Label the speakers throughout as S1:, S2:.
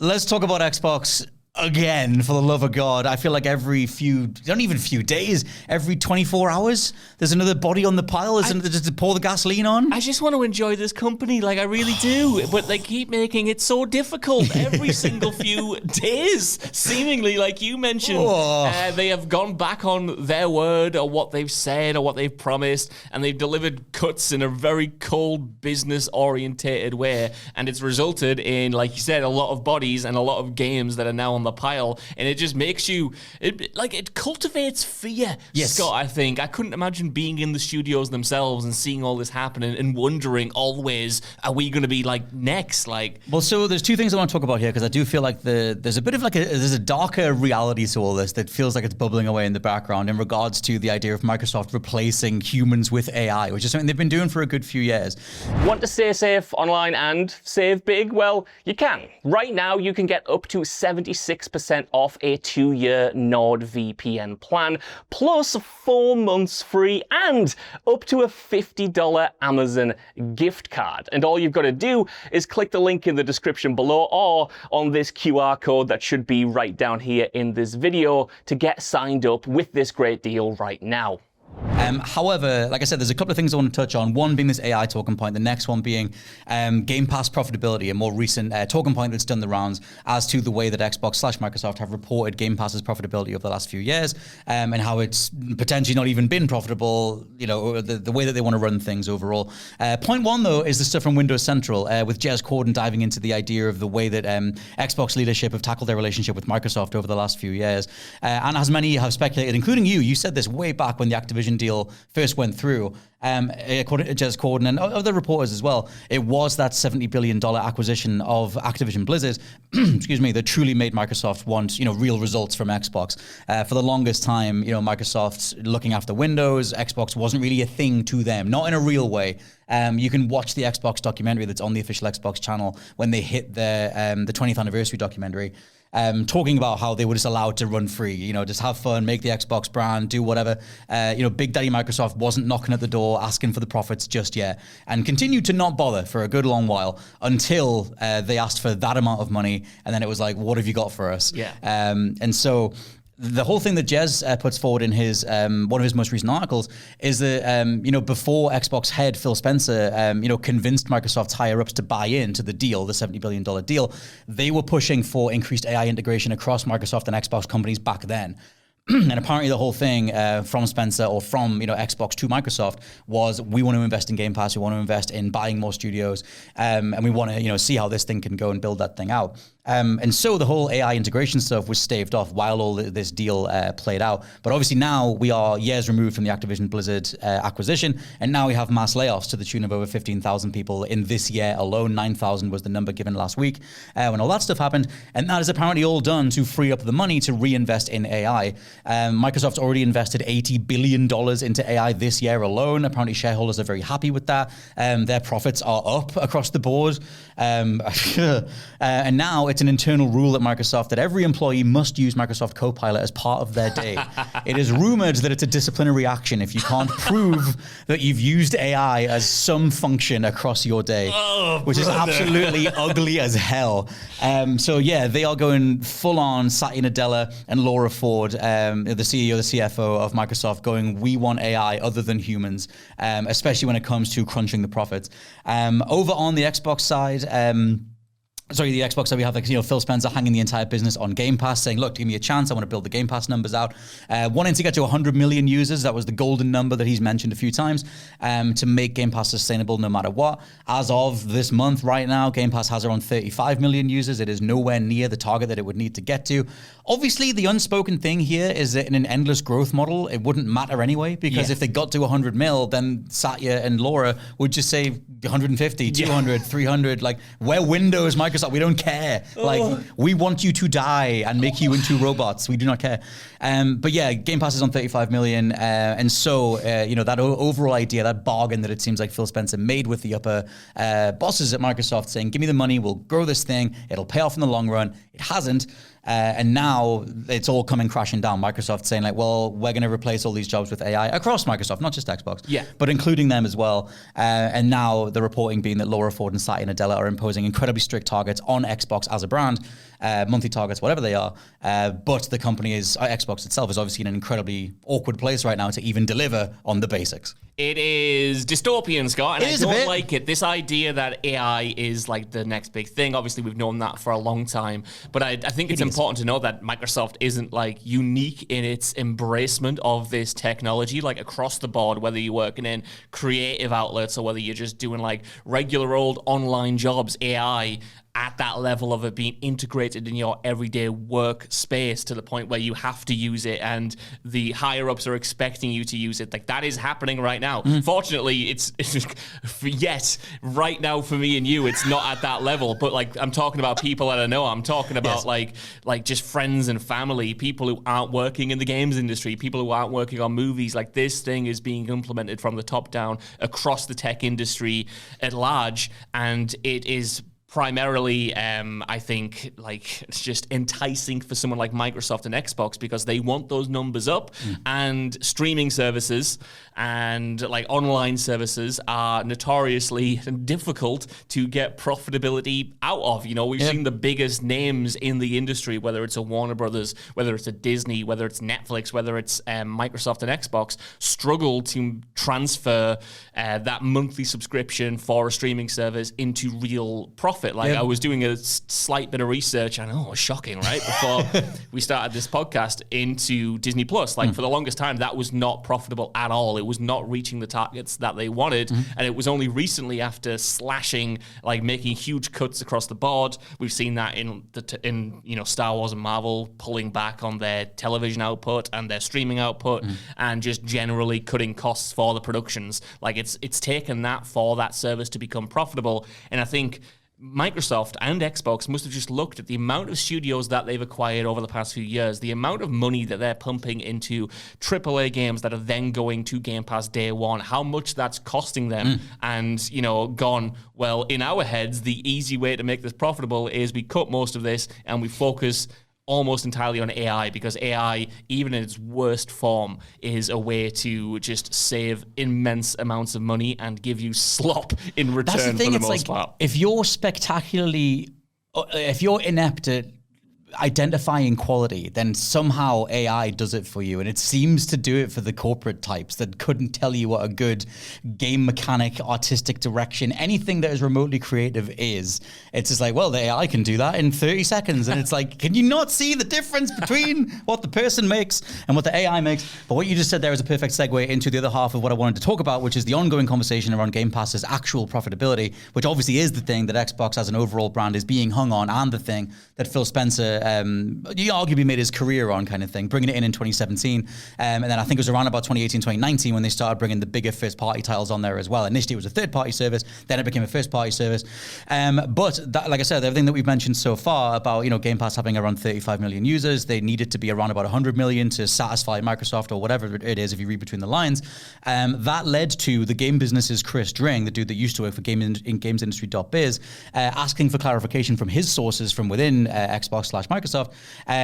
S1: let's talk about Xbox again, for the love of God. I feel like every not even few days, every 24 hours, there's another body on the pile. There's another just to pour the gasoline on.
S2: I just want to enjoy this company, like I really do. But they keep making it so difficult every single few days, seemingly, like you mentioned. They have gone back on their word or what they've said or what they've promised, and they've delivered cuts in a very cold, business-orientated way. And it's resulted in, like you said, a lot of bodies and a lot of games that are now on the pile, and it just makes you it cultivates fear. Yes. Scott, I think I couldn't imagine being in the studios themselves and seeing all this happening and wondering always, are we going to be like next?
S1: So there's two things I want to talk about here, because I do feel like there's a bit of there's a darker reality to all this that feels like it's bubbling away in the background in regards to the idea of Microsoft replacing humans with AI, which is something they've been doing for a good few years.
S3: Want to stay safe online and save big? Well, you can. Right now, you can get up to 76% off a 2-year NordVPN plan, plus 4 months free and up to a $50 Amazon gift card. And all you've got to do is click the link in the description below or on this QR code that should be right down here in this video to get signed up with this great deal right now.
S1: However, like I said, there's a couple of things I want to touch on. One being this AI talking point. The next one being Game Pass profitability, a more recent talking point that's done the rounds as to the way that Xbox/Microsoft have reported Game Pass's profitability over the last few years, and how it's potentially not even been profitable, the way that they want to run things overall. Point one, though, is the stuff from Windows Central with Jez Corden diving into the idea of the way that Xbox leadership have tackled their relationship with Microsoft over the last few years. And as many have speculated, including you said this way back when the Activision deal first went through, according to Jez Corden and other reporters as well, it was that $70 billion acquisition of Activision Blizzard, excuse me, that truly made Microsoft want, real results from Xbox. For the longest time, Microsoft's looking after Windows, Xbox wasn't really a thing to them, not in a real way. You can watch the Xbox documentary that's on the official Xbox channel when they hit the 20th anniversary documentary. Talking about how they were just allowed to run free, just have fun, make the Xbox brand, do whatever. Big Daddy Microsoft wasn't knocking at the door asking for the profits just yet, and continued to not bother for a good long while until they asked for that amount of money, and then it was like, what have you got for us?
S2: Yeah.
S1: And so the whole thing that Jez puts forward in his one of his most recent articles is that before Xbox head Phil Spencer convinced Microsoft's higher ups to buy into the deal, the $70 billion deal, they were pushing for increased AI integration across Microsoft and Xbox companies back then. And apparently the whole thing from Spencer or from Xbox to Microsoft was, we want to invest in Game Pass, we want to invest in buying more studios, and we want to see how this thing can go and build that thing out. And so the whole AI integration stuff was staved off while all this deal played out. But obviously now we are years removed from the Activision Blizzard acquisition, and now we have mass layoffs to the tune of over 15,000 people in this year alone. 9,000 was the number given last week when all that stuff happened. And that is apparently all done to free up the money to reinvest in AI. Microsoft's already invested $80 billion into AI this year alone. Apparently shareholders are very happy with that. Their profits are up across the board. And now it's an internal rule at Microsoft that every employee must use Microsoft Copilot as part of their day. It is rumored that it's a disciplinary action if you can't prove that you've used AI as some function across your day, which is absolutely ugly as hell. So yeah, they are going full on Satya Nadella and Laura Ford, the CEO, the CFO of Microsoft, going, we want AI other than humans, especially when it comes to crunching the profits. Over on the Xbox side, the Xbox side, we have Phil Spencer hanging the entire business on Game Pass, saying, look, give me a chance. I want to build the Game Pass numbers out. Wanting to get to 100 million users. That was the golden number that he's mentioned a few times, to make Game Pass sustainable no matter what. As of this month right now, Game Pass has around 35 million users. It is nowhere near the target that it would need to get to. Obviously, the unspoken thing here is that in an endless growth model, it wouldn't matter anyway, because if they got to 100 mil, then Satya and Laura would just say 150, 200, 300, we're Windows, Microsoft, we don't care. We want you to die and make you into robots. We do not care. But yeah, Game Pass is on 35 million. And so, that overall idea, that bargain that it seems like Phil Spencer made with the upper bosses at Microsoft saying, give me the money, we'll grow this thing, it'll pay off in the long run. It hasn't. And now it's all coming crashing down. Microsoft saying we're going to replace all these jobs with AI across Microsoft, not just Xbox, but including them as well. And now the reporting being that Laura Ford and Satya Nadella are imposing incredibly strict targets on Xbox as a brand. monthly targets, whatever they are. But the company Xbox itself is obviously in an incredibly awkward place right now to even deliver on the basics.
S2: It is dystopian, Scott, and I don't
S1: bit.
S2: like it. This idea that AI is like the next big thing. Obviously, we've known that for a long time, but I think it's important to know that Microsoft isn't like unique in its embracement of this technology, like across the board, whether you're working in creative outlets or whether you're just doing like regular old online jobs, AI at that level of it being integrated in your everyday work space to the point where you have to use it and the higher ups are expecting you to use it. Like that is happening right now. Fortunately, it's yet right now for me and you, it's not at that level. But like I'm talking about people that I know. I'm talking about like just friends and family, people who aren't working in the games industry, people who aren't working on movies. Like this thing is being implemented from the top down across the tech industry at large, and it is primarily, I think, like it's just enticing for someone like Microsoft and Xbox because they want those numbers up, and streaming services and like online services are notoriously difficult to get profitability out of. You know, we've seen the biggest names in the industry, whether it's a Warner Brothers, whether it's a Disney, whether it's Netflix, whether it's Microsoft and Xbox, struggle to transfer that monthly subscription for a streaming service into real profit. Like I was doing a slight bit of research, I know, shocking, right? Before we started this podcast into Disney Plus. Like for the longest time, that was not profitable at all. It was not reaching the targets that they wanted. And it was only recently after slashing, like making huge cuts across the board. We've seen that in Star Wars and Marvel pulling back on their television output and their streaming output and just generally cutting costs for the productions. Like it's taken that for that service to become profitable. And I think Microsoft and Xbox must have just looked at the amount of studios that they've acquired over the past few years, the amount of money that they're pumping into AAA games that are then going to Game Pass day one, how much that's costing them, and, gone, well, in our heads, the easy way to make this profitable is we cut most of this and we focus almost entirely on AI, because AI, even in its worst form, is a way to just save immense amounts of money and give you slop in return.
S1: That's the thing,
S2: for the
S1: it's
S2: most
S1: like,
S2: part.
S1: if you're inept at identifying quality, then somehow AI does it for you. And it seems to do it for the corporate types that couldn't tell you what a good game mechanic, artistic direction, anything that is remotely creative is. It's just like, well, the AI can do that in 30 seconds. And it's like, can you not see the difference between what the person makes and what the AI makes? But what you just said there is a perfect segue into the other half of what I wanted to talk about, which is the ongoing conversation around Game Pass's actual profitability, which obviously is the thing that Xbox as an overall brand is being hung on, and the thing that Phil Spencer he arguably made his career on, kind of thing, bringing it in 2017. And then I think it was around about 2018, 2019 when they started bringing the bigger first-party titles on there as well. Initially, it was a third-party service. Then it became a first-party service. But that, like I said, everything that we've mentioned so far about Game Pass having around 35 million users, they needed to be around about 100 million to satisfy Microsoft or whatever it is, if you read between the lines. That led to the game business's Chris Dring, the dude that used to work for gamesindustry.biz, asking for clarification from his sources from within Xbox/Microsoft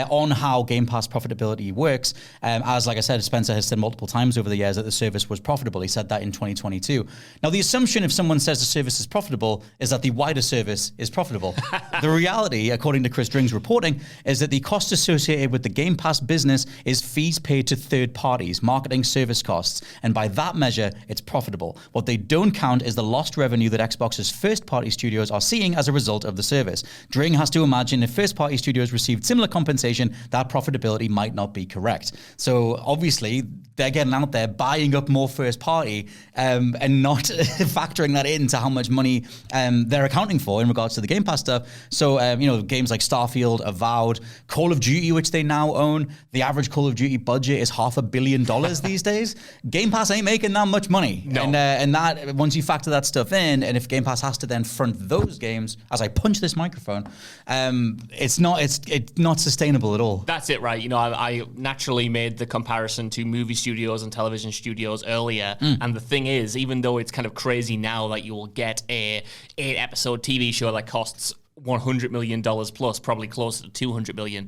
S1: on how Game Pass profitability works. As, like I said, Spencer has said multiple times over the years that the service was profitable. He said that in 2022. Now, the assumption if someone says the service is profitable is that the wider service is profitable. The reality, according to Chris Dring's reporting, is that the cost associated with the Game Pass business is fees paid to third parties, marketing service costs, and by that measure, it's profitable. What they don't count is the lost revenue that Xbox's first-party studios are seeing as a result of the service. Dring has to imagine if first-party studios received similar compensation, that profitability might not be correct. So obviously, they're getting out there buying up more first party and not factoring that into how much money they're accounting for in regards to the Game Pass stuff. So, games like Starfield, Avowed, Call of Duty, which they now own, the average Call of Duty budget is $500 million these days. Game Pass ain't making that much money.
S2: No.
S1: And that, once you factor that stuff in, and if Game Pass has to then front those games, as I punch this microphone, it's not sustainable at all.
S2: That's it, right? I naturally made the comparison to movie studios and television studios earlier. And the thing is, even though it's kind of crazy now that you will get a 8-episode TV show that costs $100 million plus, probably closer to $200 million.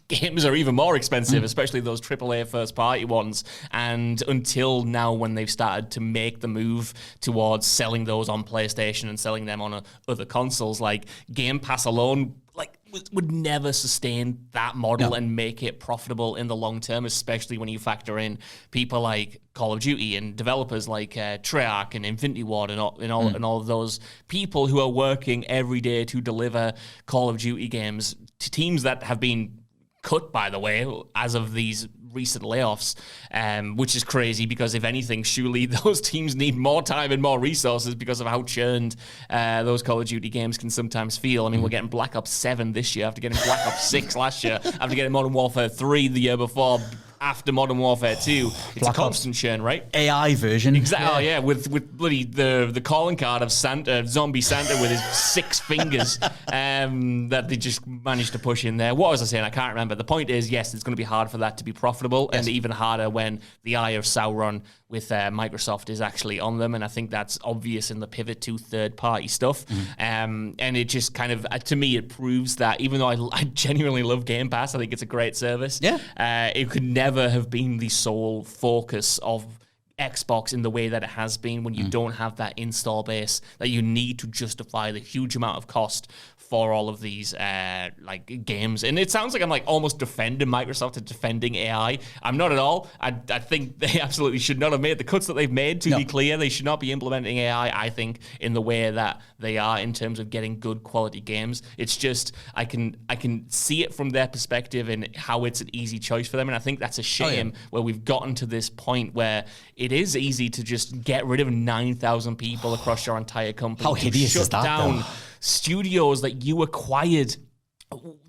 S2: Games are even more expensive, especially those AAA first-party ones. And until now, when they've started to make the move towards selling those on PlayStation and selling them on other consoles, like Game Pass alone would never sustain that model and make it profitable in the long term, especially when you factor in people like Call of Duty and developers like Treyarch and Infinity Ward and all of those people who are working every day to deliver Call of Duty games to teams that have been cut, by the way, as of these recent layoffs, which is crazy because if anything, surely those teams need more time and more resources because of how churned those Call of Duty games can sometimes feel. I mean, we're getting Black Ops 7 this year after getting Black Ops 6 last year, after getting Modern Warfare 3 the year before, after Modern Warfare 2. It's Black a constant churn, right?
S1: AI version.
S2: Exactly. Oh, yeah, with bloody the calling card of Santa, Zombie Santa with his 6 fingers that they just managed to push in there. What was I saying? I can't remember. The point is, yes, it's going to be hard for that to be profitable, and even harder when the Eye of Sauron with Microsoft is actually on them, and I think that's obvious in the pivot to third-party stuff. And it just kind of, to me, it proves that even though I genuinely love Game Pass, I think it's a great service, it could never have been the sole focus of Xbox in the way that it has been when you don't have that install base that you need to justify the huge amount of cost for all of these games. And it sounds like I'm almost defending Microsoft and defending AI. I'm not at all. I think they absolutely should not have made the cuts that they've made, to be clear. They should not be implementing AI, I think, in the way that they are in terms of getting good quality games. It's just, I can see it from their perspective and how it's an easy choice for them. And I think that's a shame where we've gotten to this point where it is easy to just get rid of 9,000 people across your entire company.
S1: How hideous is that,
S2: down
S1: though?
S2: Studios that you acquired,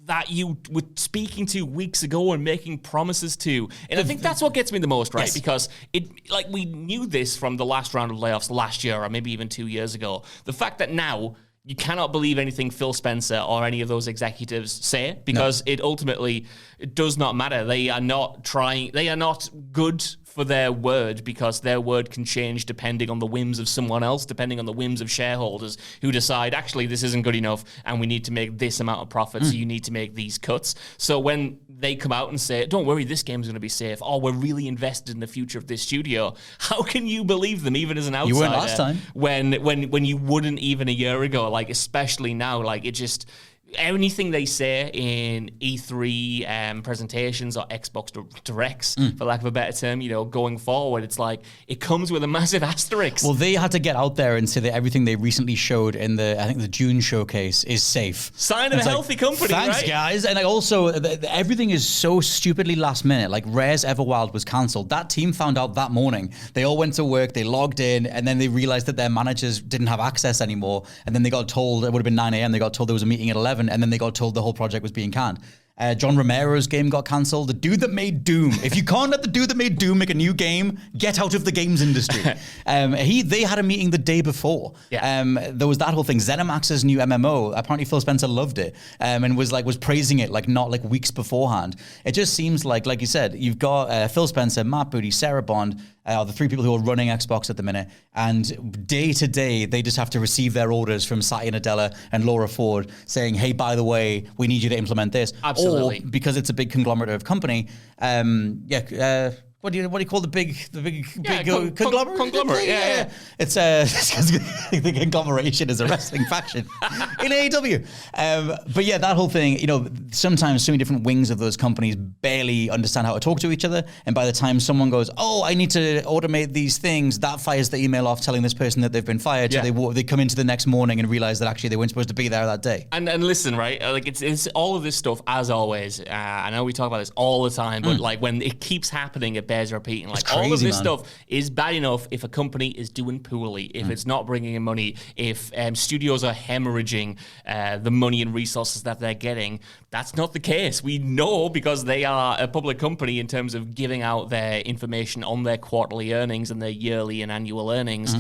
S2: that you were speaking to weeks ago and making promises to. And I think that's what gets me the most, right? Yes. Because we knew this from the last round of layoffs last year or maybe even 2 years ago. The fact that now you cannot believe anything Phil Spencer or any of those executives say because it does not matter. They are not good for their word because their word can change depending on the whims of someone else, depending on the whims of shareholders who decide, actually, this isn't good enough and we need to make this amount of profit, so you need to make these cuts. So when they come out and say, don't worry, this game's going to be safe, or we're really invested in the future of this studio, how can you believe them even as an outsider?
S1: You weren't last time.
S2: When you wouldn't even a year ago, especially now, it just... Anything they say in E3 presentations or Xbox Directs, for lack of a better term, going forward, it's it comes with a massive asterisk.
S1: Well, they had to get out there and say that everything they recently showed in the June showcase is safe.
S2: Sign of a healthy company,
S1: thanks,
S2: right?
S1: guys. And also, everything is so stupidly last minute. Rare's Everwild was cancelled. That team found out that morning. They all went to work, they logged in, and then they realized that their managers didn't have access anymore. And then they got told, it would have been 9 a.m., they got told there was a meeting at 11. And then they got told the whole project was being canned. John Romero's game got cancelled. The dude that made Doom. If you can't let the dude that made Doom make a new game, get out of the games industry. They had a meeting the day before. There was that whole thing. ZeniMax's new MMO. Apparently Phil Spencer loved it and was praising it not weeks beforehand. It just seems like you said, you've got Phil Spencer, Matt Booty, Sarah Bond, the 3 people who are running Xbox at the minute, and day to day they just have to receive their orders from Satya Nadella and Laura Ford saying, hey, by the way, we need you to implement this.
S2: Absolutely.
S1: Or because it's a big conglomerate of company, what do you call the big conglomerate?
S2: Conglomerate, yeah.
S1: It's the conglomeration is a wrestling faction in AEW. But yeah, that whole thing, sometimes so many different wings of those companies barely understand how to talk to each other. And by the time someone goes, oh, I need to automate these things, that fires the email off telling this person that they've been fired.
S2: Yeah.
S1: So they come into the next morning and realize that actually they weren't supposed to be there that day.
S2: And listen, right? It's all of this stuff, as always. I know we talk about this all the time, but when it keeps happening, it bears repeating. All of this stuff is bad enough if a company is doing poorly, if it's not bringing in money, if studios are hemorrhaging the money and resources that they're getting. That's not the case. We know because they are a public company in terms of giving out their information on their quarterly earnings and their yearly and annual earnings.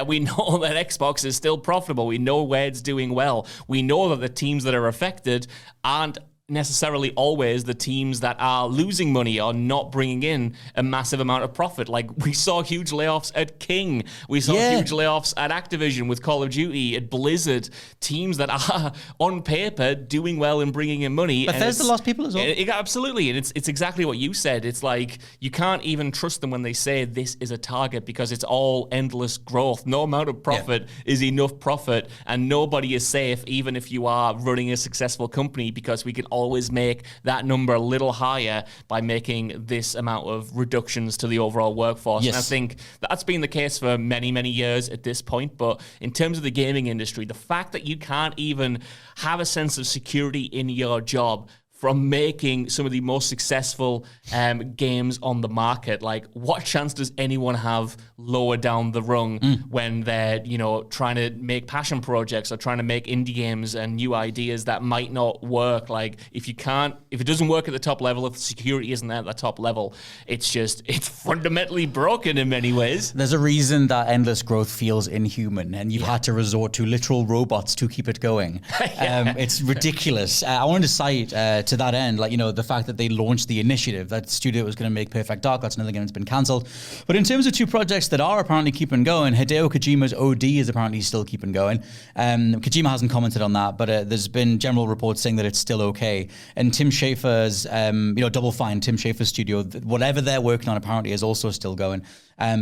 S2: We know that Xbox is still profitable. We know where it's doing well. We know that the teams that are affected aren't necessarily always the teams that are losing money or not bringing in a massive amount of profit. Like we saw huge layoffs at King. We saw huge layoffs at Activision with Call of Duty, at Blizzard, teams that are on paper doing well and bringing in money.
S1: Bethesda lost people as well.
S2: Absolutely. And it's exactly what you said. It's like you can't even trust them when they say this is a target because it's all endless growth. No amount of profit is enough profit, and nobody is safe even if you are running a successful company, because we can always make that number a little higher by making this amount of reductions to the overall workforce.
S1: Yes.
S2: And I think that's been the case for many, many years at this point. But in terms of the gaming industry, the fact that you can't even have a sense of security in your job from making some of the most successful games on the market. Like, what chance does anyone have lower down the rung when they're, trying to make passion projects or trying to make indie games and new ideas that might not work? Like, if it doesn't work at the top level, if the security isn't there at the top level, it's fundamentally broken in many ways.
S1: There's a reason that endless growth feels inhuman, and you've had to resort to literal robots to keep it going. It's ridiculous. I wanted to cite to that end, the fact that they launched the initiative, that studio was going to make Perfect Dark. That's another game that's been cancelled. But in terms of two projects that are apparently keeping going, Hideo Kojima's OD is apparently still keeping going. Kojima hasn't commented on that, but there's been general reports saying that it's still okay. And Tim Schafer's, Double Fine, Tim Schafer's studio, whatever they're working on apparently is also still going.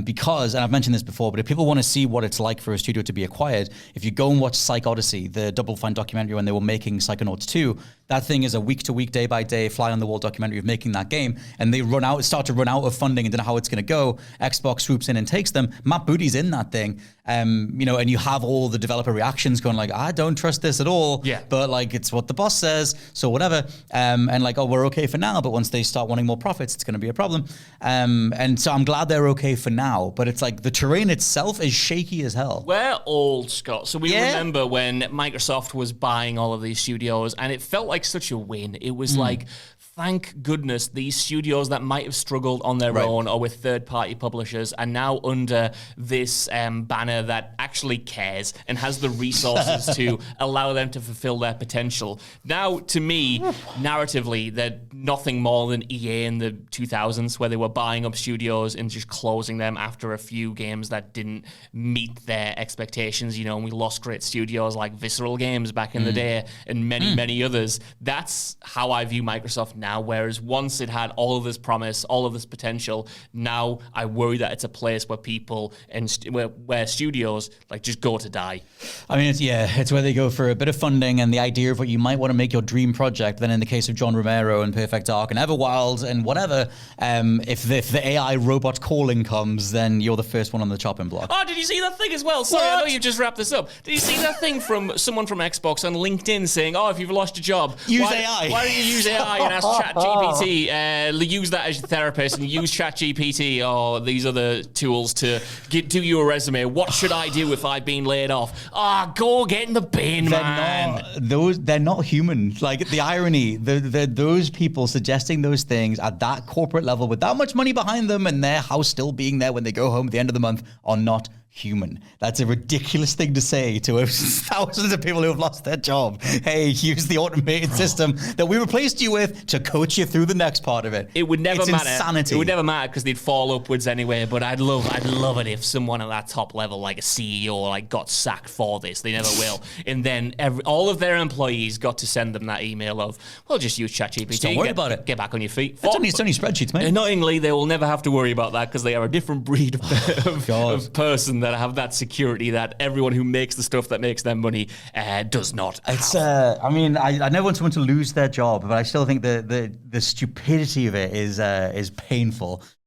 S1: Because, and I've mentioned this before, but if people want to see what it's like for a studio to be acquired, if you go and watch Psych Odyssey, the Double Fine documentary when they were making Psychonauts 2, that thing is a week-to-week, day-by-day, fly-on-the-wall documentary of making that game, and they start to run out of funding and don't know how it's going to go. Xbox swoops in and takes them. Matt Booty's in that thing, and you have all the developer reactions going like, I don't trust this at all, but like, it's what the boss says, so whatever, and like, oh, we're okay for now, but once they start wanting more profits, it's going to be a problem, and so I'm glad they're okay for now, but it's like the terrain itself is shaky as hell.
S2: We're old, Scott, so we remember when Microsoft was buying all of these studios, and it felt like such a win. It was like, thank goodness these studios that might have struggled on their own or with third-party publishers are now under this banner that actually cares and has the resources to allow them to fulfill their potential. Now, to me, narratively, they're nothing more than EA in the 2000s, where they were buying up studios and just closing them after a few games that didn't meet their expectations, and we lost great studios like Visceral Games back in the day and many, many others. That's how I view Microsoft now. Whereas once it had all of this promise, all of this potential, now I worry that it's a place where people and where studios like just go to die.
S1: I mean, it's where they go for a bit of funding and the idea of what you might want to make your dream project. Then in the case of John Romero and Perfect Dark and Everwild and whatever, if the AI robot calling comes, then you're the first one on the chopping block.
S2: Oh, did you see that thing as well? Sorry, I know you've just wrapped this up. Did you see that thing from someone from Xbox on LinkedIn saying, oh, if you've lost your job,
S1: use AI.
S2: Why don't you use AI and ask ChatGPT, use that as your therapist and use ChatGPT or these other tools to do you a resume. What should I do if I've been laid off? Go get in the bin, man.
S1: They're not human. Like, the irony, those people suggesting those things at that corporate level with that much money behind them and their house still being there when they go home at the end of the month are not human. That's a ridiculous thing to say to thousands of people who have lost their job. Hey, use the automated system that we replaced you with to coach you through the next part of it.
S2: It would never matter.
S1: Insanity.
S2: It would never matter because they'd fall upwards anyway. But I'd love it if someone at that top level, like a CEO, like got sacked for this. They never will. And then all of their employees got to send them that email of, well, just use ChatGPT.
S1: Just don't worry about it.
S2: Get back on your feet.
S1: It's only spreadsheets, mate.
S2: Annoyingly, they will never have to worry about that because they are a different breed of person that have that security that everyone who makes the stuff that makes them money does not have.
S1: I never want someone to lose their job, but I still think the stupidity of it is painful.